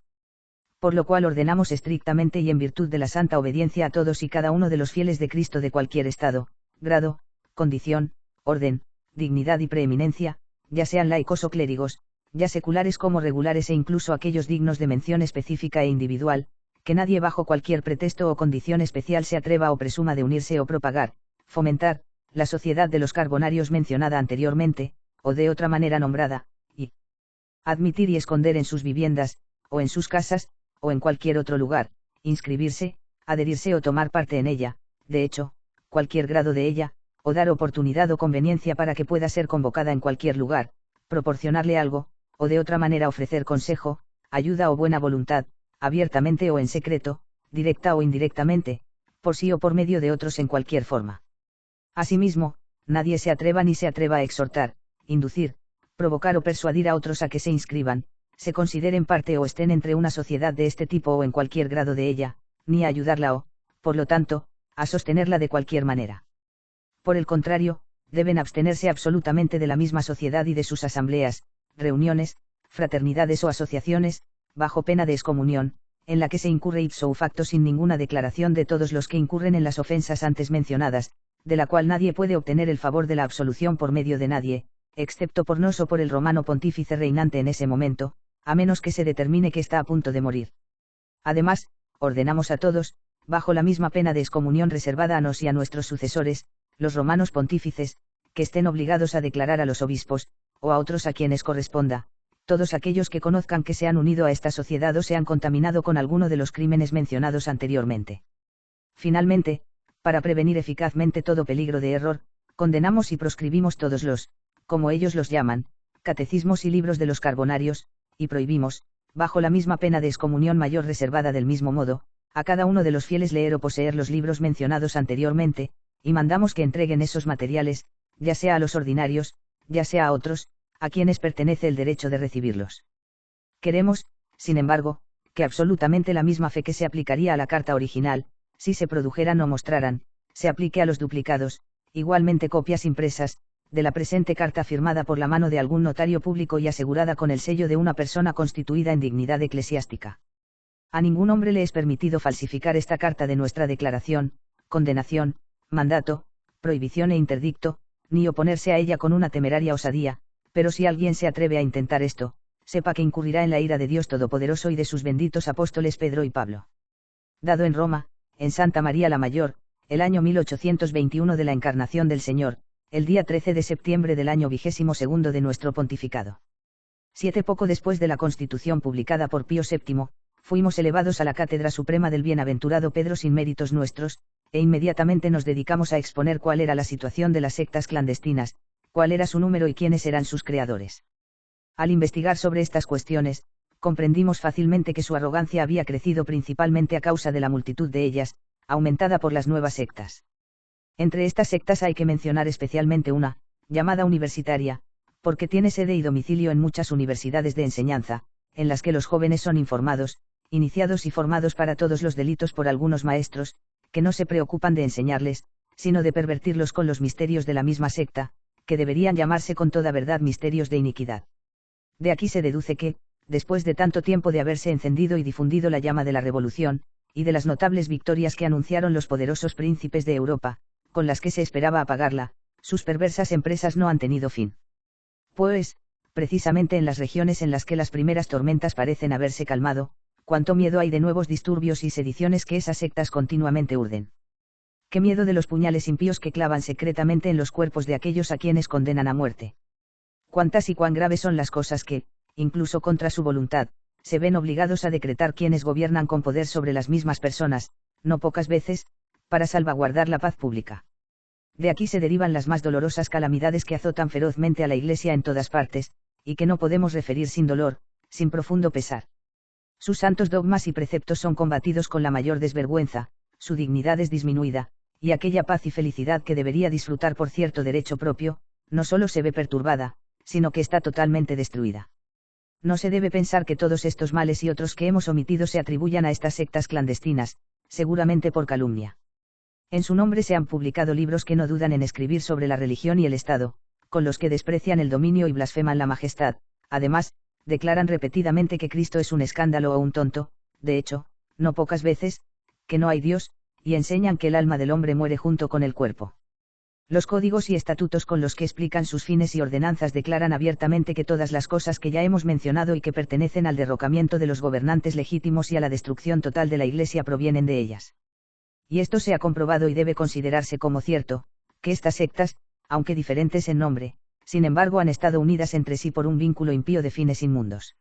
Por lo cual ordenamos estrictamente y en virtud de la santa obediencia a todos y cada uno de los fieles de Cristo de cualquier estado, grado, condición, orden, dignidad y preeminencia, ya sean laicos o clérigos, ya seculares como regulares e incluso aquellos dignos de mención específica e individual, que nadie bajo cualquier pretexto o condición especial se atreva o presuma de unirse o propagar, fomentar, la sociedad de los carbonarios mencionada anteriormente, o de otra manera nombrada, y admitir y esconder en sus viviendas, o en sus casas, o en cualquier otro lugar, inscribirse, adherirse o tomar parte en ella, de hecho, cualquier grado de ella, o dar oportunidad o conveniencia para que pueda ser convocada en cualquier lugar, proporcionarle algo, o de otra manera ofrecer consejo, ayuda o buena voluntad, abiertamente o en secreto, directa o indirectamente, por sí o por medio de otros en cualquier forma. Asimismo, nadie se atreva ni se atreva a exhortar, inducir, provocar o persuadir a otros a que se inscriban, se consideren parte o estén entre una sociedad de este tipo o en cualquier grado de ella, ni a ayudarla o, por lo tanto, a sostenerla de cualquier manera. Por el contrario, deben abstenerse absolutamente de la misma sociedad y de sus asambleas, reuniones, fraternidades o asociaciones, bajo pena de excomunión, en la que se incurre ipso facto sin ninguna declaración de todos los que incurren en las ofensas antes mencionadas, de la cual nadie puede obtener el favor de la absolución por medio de nadie, excepto por nos o por el romano pontífice reinante en ese momento, a menos que se determine que está a punto de morir. Además, ordenamos a todos, bajo la misma pena de excomunión reservada a nos y a nuestros sucesores, los romanos pontífices, que estén obligados a declarar a los obispos, o a otros a quienes corresponda, todos aquellos que conozcan que se han unido a esta sociedad o se han contaminado con alguno de los crímenes mencionados anteriormente. Finalmente, para prevenir eficazmente todo peligro de error, condenamos y proscribimos todos los, como ellos los llaman, catecismos y libros de los carbonarios, y prohibimos, bajo la misma pena de excomunión mayor reservada del mismo modo, a cada uno de los fieles leer o poseer los libros mencionados anteriormente, y mandamos que entreguen esos materiales, ya sea a los ordinarios, ya sea a otros, a quienes pertenece el derecho de recibirlos. Queremos, sin embargo, que absolutamente la misma fe que se aplicaría a la carta original, si se produjeran o mostraran, se aplique a los duplicados, igualmente copias impresas, de la presente carta firmada por la mano de algún notario público y asegurada con el sello de una persona constituida en dignidad eclesiástica. A ningún hombre le es permitido falsificar esta carta de nuestra declaración, condenación, mandato, prohibición e interdicto, ni oponerse a ella con una temeraria osadía, pero si alguien se atreve a intentar esto, sepa que incurrirá en la ira de Dios Todopoderoso y de sus benditos apóstoles Pedro y Pablo. Dado en Roma, en Santa María la Mayor, el año 1821 de la Encarnación del Señor, el día 13 de septiembre del año 22 de nuestro pontificado. 7 poco después de la Constitución publicada por Pío VII, fuimos elevados a la Cátedra Suprema del Bienaventurado Pedro sin méritos nuestros, e inmediatamente nos dedicamos a exponer cuál era la situación de las sectas clandestinas, cuál era su número y quiénes eran sus creadores. Al investigar sobre estas cuestiones, comprendimos fácilmente que su arrogancia había crecido principalmente a causa de la multitud de ellas, aumentada por las nuevas sectas. Entre estas sectas hay que mencionar especialmente una, llamada universitaria, porque tiene sede y domicilio en muchas universidades de enseñanza, en las que los jóvenes son informados, iniciados y formados para todos los delitos por algunos maestros, que no se preocupan de enseñarles, sino de pervertirlos con los misterios de la misma secta, que deberían llamarse con toda verdad misterios de iniquidad. De aquí se deduce que, después de tanto tiempo de haberse encendido y difundido la llama de la revolución, y de las notables victorias que anunciaron los poderosos príncipes de Europa, con las que se esperaba apagarla, sus perversas empresas no han tenido fin. Pues, precisamente en las regiones en las que las primeras tormentas parecen haberse calmado, cuánto miedo hay de nuevos disturbios y sediciones que esas sectas continuamente urden. Qué miedo de los puñales impíos que clavan secretamente en los cuerpos de aquellos a quienes condenan a muerte. Cuántas y cuán graves son las cosas que, incluso contra su voluntad, se ven obligados a decretar quienes gobiernan con poder sobre las mismas personas, no pocas veces, para salvaguardar la paz pública. De aquí se derivan las más dolorosas calamidades que azotan ferozmente a la Iglesia en todas partes, y que no podemos referir sin dolor, sin profundo pesar. Sus santos dogmas y preceptos son combatidos con la mayor desvergüenza, su dignidad es disminuida, y aquella paz y felicidad que debería disfrutar por cierto derecho propio, no solo se ve perturbada, sino que está totalmente destruida. No se debe pensar que todos estos males y otros que hemos omitido se atribuyan a estas sectas clandestinas, seguramente por calumnia. En su nombre se han publicado libros que no dudan en escribir sobre la religión y el Estado, con los que desprecian el dominio y blasfeman la majestad, además, declaran repetidamente que Cristo es un escándalo o un tonto, de hecho, no pocas veces, que no hay Dios, y enseñan que el alma del hombre muere junto con el cuerpo. Los códigos y estatutos con los que explican sus fines y ordenanzas declaran abiertamente que todas las cosas que ya hemos mencionado y que pertenecen al derrocamiento de los gobernantes legítimos y a la destrucción total de la Iglesia provienen de ellas. Y esto se ha comprobado y debe considerarse como cierto, que estas sectas, aunque diferentes en nombre, sin embargo han estado unidas entre sí por un vínculo impío de fines inmundos.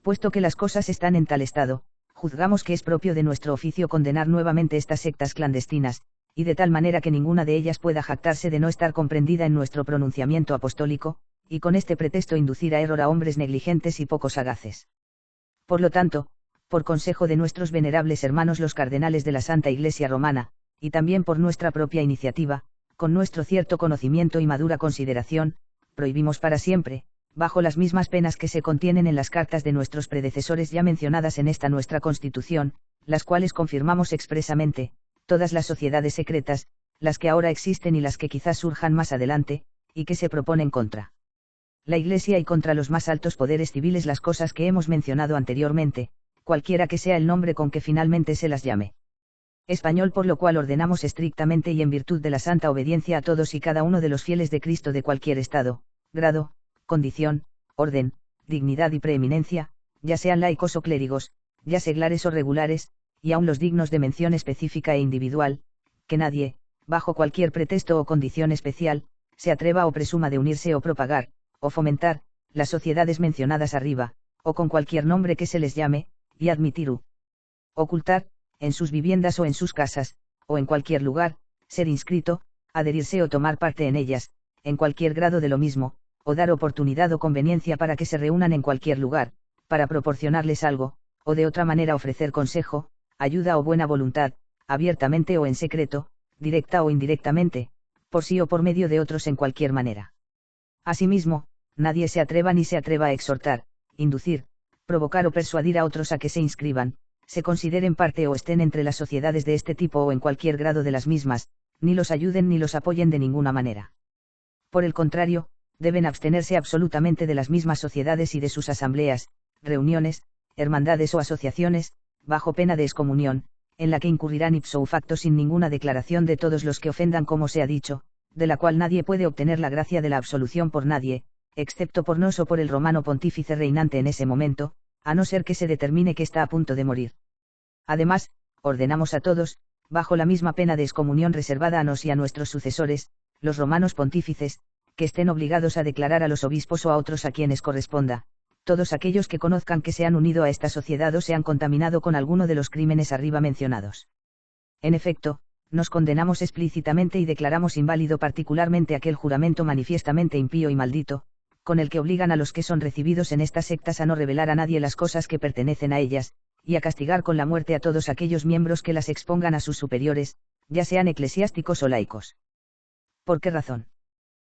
Puesto que las cosas están en tal estado, juzgamos que es propio de nuestro oficio condenar nuevamente estas sectas clandestinas, y de tal manera que ninguna de ellas pueda jactarse de no estar comprendida en nuestro pronunciamiento apostólico, y con este pretexto inducir a error a hombres negligentes y poco sagaces. Por lo tanto, por consejo de nuestros venerables hermanos los cardenales de la Santa Iglesia Romana, y también por nuestra propia iniciativa, con nuestro cierto conocimiento y madura consideración, prohibimos para siempre, bajo las mismas penas que se contienen en las cartas de nuestros predecesores ya mencionadas en esta nuestra Constitución, las cuales confirmamos expresamente, todas las sociedades secretas, las que ahora existen y las que quizás surjan más adelante, y que se proponen contra la Iglesia y contra los más altos poderes civiles las cosas que hemos mencionado anteriormente, cualquiera que sea el nombre con que finalmente se las llame. Español, por lo cual ordenamos estrictamente y en virtud de la santa obediencia a todos y cada uno de los fieles de Cristo de cualquier estado, grado, condición, orden, dignidad y preeminencia, ya sean laicos o clérigos, ya seglares o regulares, y aun los dignos de mención específica e individual, que nadie, bajo cualquier pretexto o condición especial, se atreva o presuma de unirse o propagar, o fomentar, las sociedades mencionadas arriba, o con cualquier nombre que se les llame, y admitir u ocultar, en sus viviendas o en sus casas, o en cualquier lugar, ser inscrito, adherirse o tomar parte en ellas, en cualquier grado de lo mismo, o dar oportunidad o conveniencia para que se reúnan en cualquier lugar, para proporcionarles algo, o de otra manera ofrecer consejo, ayuda o buena voluntad, abiertamente o en secreto, directa o indirectamente, por sí o por medio de otros en cualquier manera. Asimismo, nadie se atreva ni se atreva a exhortar, inducir, provocar o persuadir a otros a que se inscriban, se consideren parte o estén entre las sociedades de este tipo o en cualquier grado de las mismas, ni los ayuden ni los apoyen de ninguna manera. Por el contrario, deben abstenerse absolutamente de las mismas sociedades y de sus asambleas, reuniones, hermandades o asociaciones, bajo pena de excomunión, en la que incurrirán ipso facto sin ninguna declaración de todos los que ofendan como se ha dicho, de la cual nadie puede obtener la gracia de la absolución por nadie, excepto por nos o por el romano pontífice reinante en ese momento, a no ser que se determine que está a punto de morir. Además, ordenamos a todos, bajo la misma pena de excomunión reservada a nos y a nuestros sucesores, los romanos pontífices, que estén obligados a declarar a los obispos o a otros a quienes corresponda, todos aquellos que conozcan que se han unido a esta sociedad o se han contaminado con alguno de los crímenes arriba mencionados. En efecto, nos condenamos explícitamente y declaramos inválido particularmente aquel juramento manifiestamente impío y maldito, con el que obligan a los que son recibidos en estas sectas a no revelar a nadie las cosas que pertenecen a ellas, y a castigar con la muerte a todos aquellos miembros que las expongan a sus superiores, ya sean eclesiásticos o laicos. ¿Por qué razón?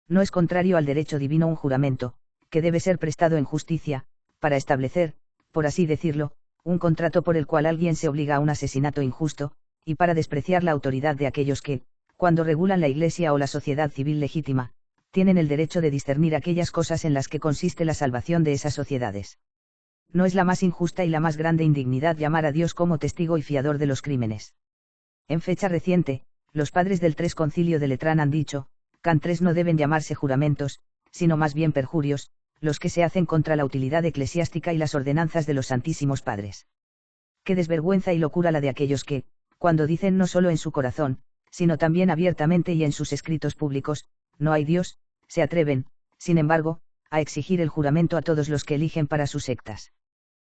No es contrario al derecho divino un juramento, que debe ser prestado en justicia, para establecer, por así decirlo, un contrato por el cual alguien se obliga a un asesinato injusto, y para despreciar la autoridad de aquellos que, cuando regulan la Iglesia o la sociedad civil legítima, tienen el derecho de discernir aquellas cosas en las que consiste la salvación de esas sociedades. No es la más injusta y la más grande indignidad llamar a Dios como testigo y fiador de los crímenes. En fecha reciente, los padres del Tres Concilio de Letrán han dicho, can tres no deben llamarse juramentos, sino más bien perjurios, los que se hacen contra la utilidad eclesiástica y las ordenanzas de los Santísimos Padres. Qué desvergüenza y locura la de aquellos que, cuando dicen no solo en su corazón, sino también abiertamente y en sus escritos públicos, no hay Dios, se atreven, sin embargo, a exigir el juramento a todos los que eligen para sus sectas.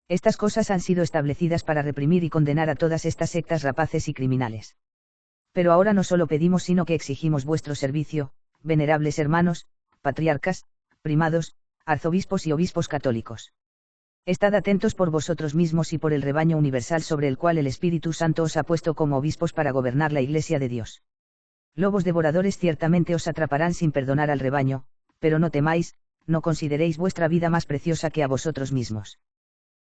Estas cosas han sido establecidas para reprimir y condenar a todas estas sectas rapaces y criminales. Pero ahora no solo pedimos sino que exigimos vuestro servicio, venerables hermanos, patriarcas, primados, arzobispos y obispos católicos. Estad atentos por vosotros mismos y por el rebaño universal sobre el cual el Espíritu Santo os ha puesto como obispos para gobernar la Iglesia de Dios. Lobos devoradores ciertamente os atraparán sin perdonar al rebaño, pero no temáis, no consideréis vuestra vida más preciosa que a vosotros mismos.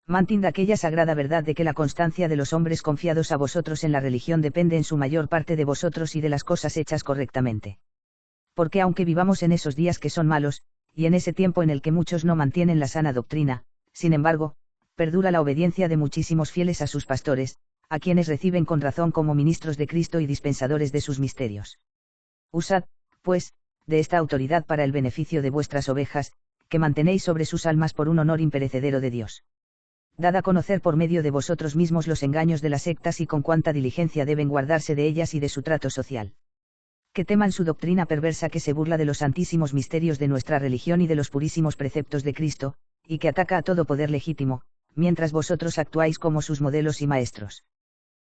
Mantid aquella sagrada verdad de que la constancia de los hombres confiados a vosotros en la religión depende en su mayor parte de vosotros y de las cosas hechas correctamente. Porque aunque vivamos en esos días que son malos, y en ese tiempo en el que muchos no mantienen la sana doctrina, sin embargo, perdura la obediencia de muchísimos fieles a sus pastores, a quienes reciben con razón como ministros de Cristo y dispensadores de sus misterios. Usad, pues, de esta autoridad para el beneficio de vuestras ovejas, que mantenéis sobre sus almas por un honor imperecedero de Dios. Dad a conocer por medio de vosotros mismos los engaños de las sectas y con cuánta diligencia deben guardarse de ellas y de su trato social. Que teman su doctrina perversa que se burla de los santísimos misterios de nuestra religión y de los purísimos preceptos de Cristo, y que ataca a todo poder legítimo, mientras vosotros actuáis como sus modelos y maestros.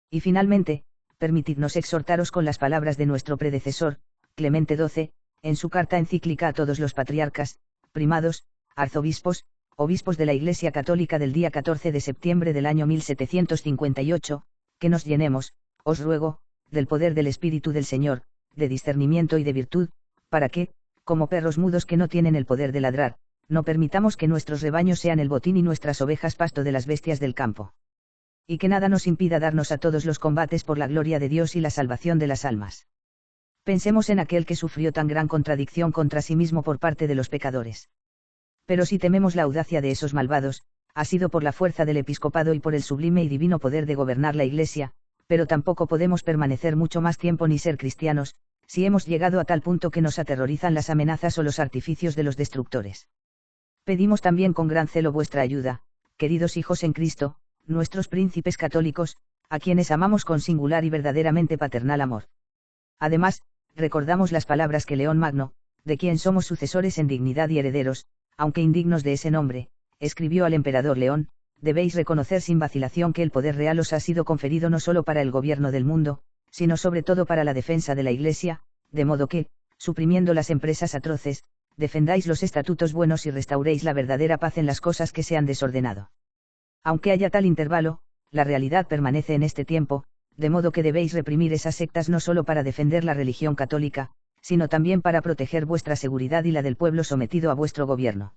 Y finalmente, permitidnos exhortaros con las palabras de nuestro predecesor, Clemente XII, en su carta encíclica a todos los patriarcas, primados, arzobispos, obispos de la Iglesia Católica del día 14 de septiembre del año 1758, que nos llenemos, os ruego, del poder del Espíritu del Señor, de discernimiento y de virtud, para que, como perros mudos que no tienen el poder de ladrar, no permitamos que nuestros rebaños sean el botín y nuestras ovejas pasto de las bestias del campo. Y que nada nos impida darnos a todos los combates por la gloria de Dios y la salvación de las almas. Pensemos en aquel que sufrió tan gran contradicción contra sí mismo por parte de los pecadores. Pero si tememos la audacia de esos malvados, ha sido por la fuerza del episcopado y por el sublime y divino poder de gobernar la Iglesia, pero tampoco podemos permanecer mucho más tiempo ni ser cristianos, si hemos llegado a tal punto que nos aterrorizan las amenazas o los artificios de los destructores. Pedimos también con gran celo vuestra ayuda, queridos hijos en Cristo, nuestros príncipes católicos, a quienes amamos con singular y verdaderamente paternal amor. Además, recordamos las palabras que León Magno, de quien somos sucesores en dignidad y herederos, aunque indignos de ese nombre, escribió al emperador León: debéis reconocer sin vacilación que el poder real os ha sido conferido no solo para el gobierno del mundo, sino sobre todo para la defensa de la Iglesia, de modo que, suprimiendo las empresas atroces, defendáis los estatutos buenos y restauréis la verdadera paz en las cosas que se han desordenado. Aunque haya tal intervalo, la realidad permanece en este tiempo, de modo que debéis reprimir esas sectas no solo para defender la religión católica, sino también para proteger vuestra seguridad y la del pueblo sometido a vuestro gobierno.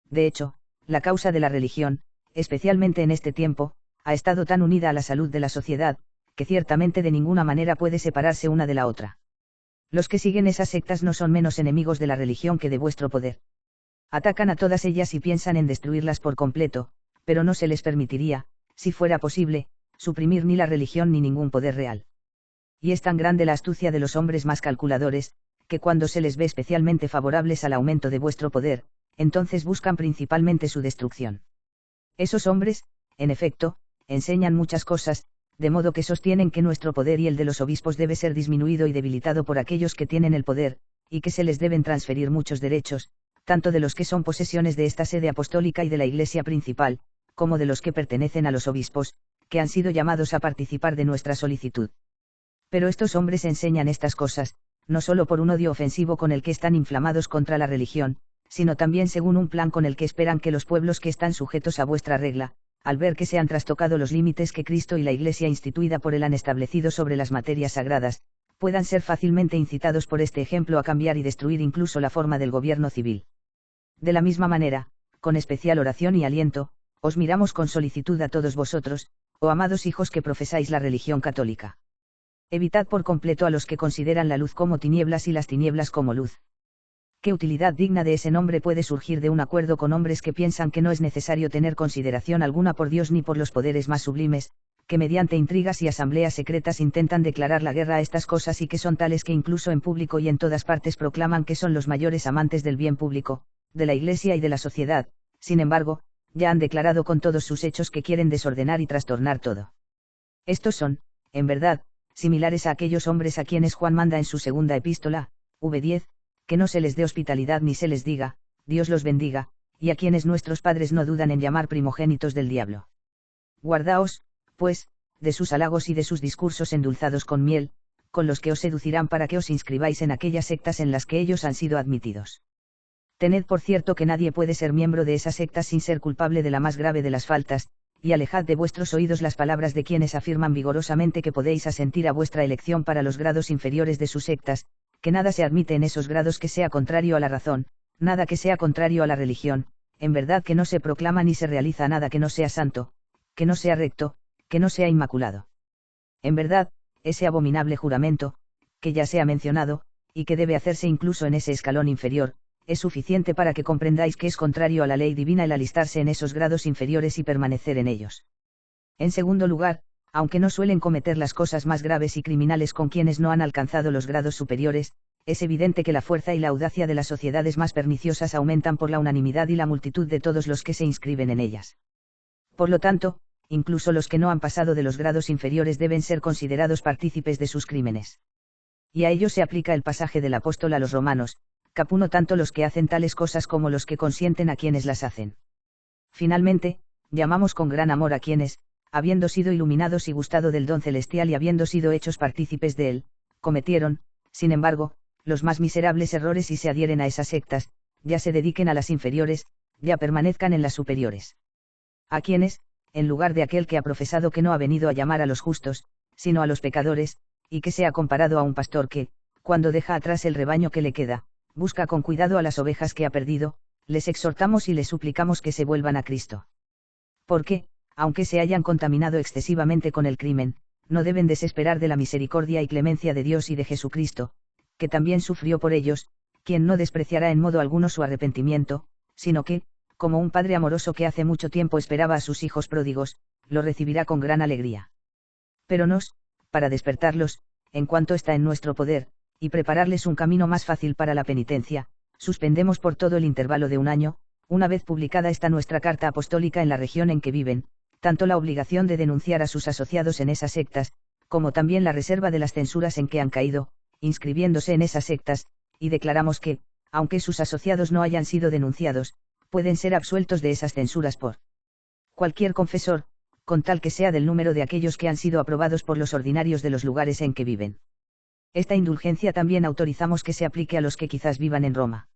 De hecho, la causa de la religión, especialmente en este tiempo, ha estado tan unida a la salud de la sociedad, que ciertamente de ninguna manera puede separarse una de la otra. Los que siguen esas sectas no son menos enemigos de la religión que de vuestro poder. Atacan a todas ellas y piensan en destruirlas por completo, pero no se les permitiría, si fuera posible, suprimir ni la religión ni ningún poder real. Y es tan grande la astucia de los hombres más calculadores, que cuando se les ve especialmente favorables al aumento de vuestro poder, entonces buscan principalmente su destrucción. Esos hombres, en efecto, enseñan muchas cosas, de modo que sostienen que nuestro poder y el de los obispos debe ser disminuido y debilitado por aquellos que tienen el poder, y que se les deben transferir muchos derechos, tanto de los que son posesiones de esta sede apostólica y de la Iglesia principal, como de los que pertenecen a los obispos, que han sido llamados a participar de nuestra solicitud. Pero estos hombres enseñan estas cosas, no solo por un odio ofensivo con el que están inflamados contra la religión, sino también según un plan con el que esperan que los pueblos que están sujetos a vuestra regla, al ver que se han trastocado los límites que Cristo y la Iglesia instituida por él han establecido sobre las materias sagradas, puedan ser fácilmente incitados por este ejemplo a cambiar y destruir incluso la forma del gobierno civil. De la misma manera, con especial oración y aliento, os miramos con solicitud a todos vosotros, oh amados hijos que profesáis la religión católica. Evitad por completo a los que consideran la luz como tinieblas y las tinieblas como luz. ¿Qué utilidad digna de ese nombre puede surgir de un acuerdo con hombres que piensan que no es necesario tener consideración alguna por Dios ni por los poderes más sublimes, que mediante intrigas y asambleas secretas intentan declarar la guerra a estas cosas y que son tales que incluso en público y en todas partes proclaman que son los mayores amantes del bien público, de la Iglesia y de la sociedad? Sin embargo, ya han declarado con todos sus hechos que quieren desordenar y trastornar todo. Estos son, en verdad, similares a aquellos hombres a quienes Juan manda en su segunda epístola, v10, que no se les dé hospitalidad ni se les diga, Dios los bendiga, y a quienes nuestros padres no dudan en llamar primogénitos del diablo. Guardaos, pues, de sus halagos y de sus discursos endulzados con miel, con los que os seducirán para que os inscribáis en aquellas sectas en las que ellos han sido admitidos. Tened por cierto que nadie puede ser miembro de esas sectas sin ser culpable de la más grave de las faltas, y alejad de vuestros oídos las palabras de quienes afirman vigorosamente que podéis asentir a vuestra elección para los grados inferiores de sus sectas, que nada se admite en esos grados que sea contrario a la razón, nada que sea contrario a la religión, en verdad que no se proclama ni se realiza nada que no sea santo, que no sea recto, que no sea inmaculado. En verdad, ese abominable juramento, que ya se ha mencionado, y que debe hacerse incluso en ese escalón inferior, es suficiente para que comprendáis que es contrario a la ley divina el alistarse en esos grados inferiores y permanecer en ellos. En segundo lugar, aunque no suelen cometer las cosas más graves y criminales con quienes no han alcanzado los grados superiores, es evidente que la fuerza y la audacia de las sociedades más perniciosas aumentan por la unanimidad y la multitud de todos los que se inscriben en ellas. Por lo tanto, incluso los que no han pasado de los grados inferiores deben ser considerados partícipes de sus crímenes. Y a ello se aplica el pasaje del apóstol a los romanos, cap 1 tanto los que hacen tales cosas como los que consienten a quienes las hacen. Finalmente, llamamos con gran amor a quienes, habiendo sido iluminados y gustado del don celestial y habiendo sido hechos partícipes de él, cometieron, sin embargo, los más miserables errores y se adhieren a esas sectas, ya se dediquen a las inferiores, ya permanezcan en las superiores. A quienes, en lugar de aquel que ha profesado que no ha venido a llamar a los justos, sino a los pecadores, y que se ha comparado a un pastor que, cuando deja atrás el rebaño que le queda, busca con cuidado a las ovejas que ha perdido, les exhortamos y les suplicamos que se vuelvan a Cristo. Porque, aunque se hayan contaminado excesivamente con el crimen, no deben desesperar de la misericordia y clemencia de Dios y de Jesucristo, que también sufrió por ellos, quien no despreciará en modo alguno su arrepentimiento, sino que, como un padre amoroso que hace mucho tiempo esperaba a sus hijos pródigos, lo recibirá con gran alegría. Pero para despertarlos, en cuanto está en nuestro poder, y prepararles un camino más fácil para la penitencia, suspendemos por todo el intervalo de un año, una vez publicada esta nuestra carta apostólica en la región en que viven, tanto la obligación de denunciar a sus asociados en esas sectas, como también la reserva de las censuras en que han caído, inscribiéndose en esas sectas, y declaramos que, aunque sus asociados no hayan sido denunciados, pueden ser absueltos de esas censuras por cualquier confesor, con tal que sea del número de aquellos que han sido aprobados por los ordinarios de los lugares en que viven. Esta indulgencia también autorizamos que se aplique a los que quizás vivan en Roma.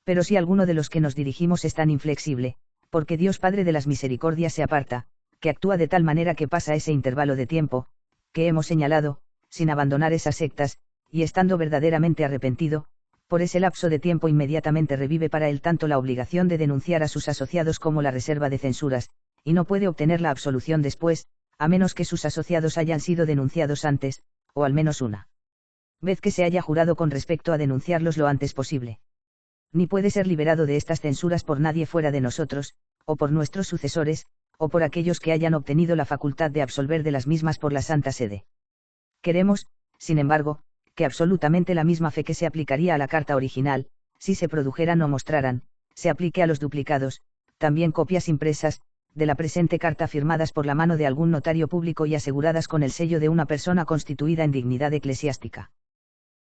Pero si alguno de los que nos dirigimos es tan inflexible, porque Dios Padre de las misericordias se aparta, que actúa de tal manera que pasa ese intervalo de tiempo, que hemos señalado, sin abandonar esas sectas, y estando verdaderamente arrepentido, por ese lapso de tiempo inmediatamente revive para él tanto la obligación de denunciar a sus asociados como la reserva de censuras, y no puede obtener la absolución después, a menos que sus asociados hayan sido denunciados antes, o al menos una vez que se haya jurado con respecto a denunciarlos lo antes posible. Ni puede ser liberado de estas censuras por nadie fuera de nosotros, o por nuestros sucesores, o por aquellos que hayan obtenido la facultad de absolver de las mismas por la Santa Sede. Queremos, sin embargo, que absolutamente la misma fe que se aplicaría a la carta original, si se produjeran o mostraran, se aplique a los duplicados, también copias impresas, de la presente carta firmadas por la mano de algún notario público y aseguradas con el sello de una persona constituida en dignidad eclesiástica.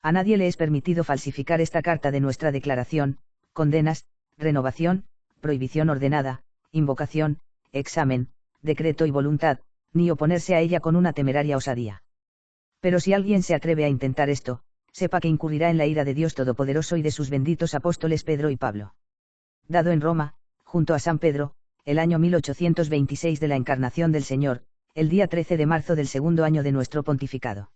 A nadie le es permitido falsificar esta carta de nuestra declaración, condenas, renovación, prohibición ordenada, invocación, examen, decreto y voluntad, ni oponerse a ella con una temeraria osadía. Pero si alguien se atreve a intentar esto, sepa que incurrirá en la ira de Dios Todopoderoso y de sus benditos apóstoles Pedro y Pablo. Dado en Roma, junto a San Pedro, el año 1826 de la Encarnación del Señor, el día 13 de marzo del segundo año de nuestro pontificado.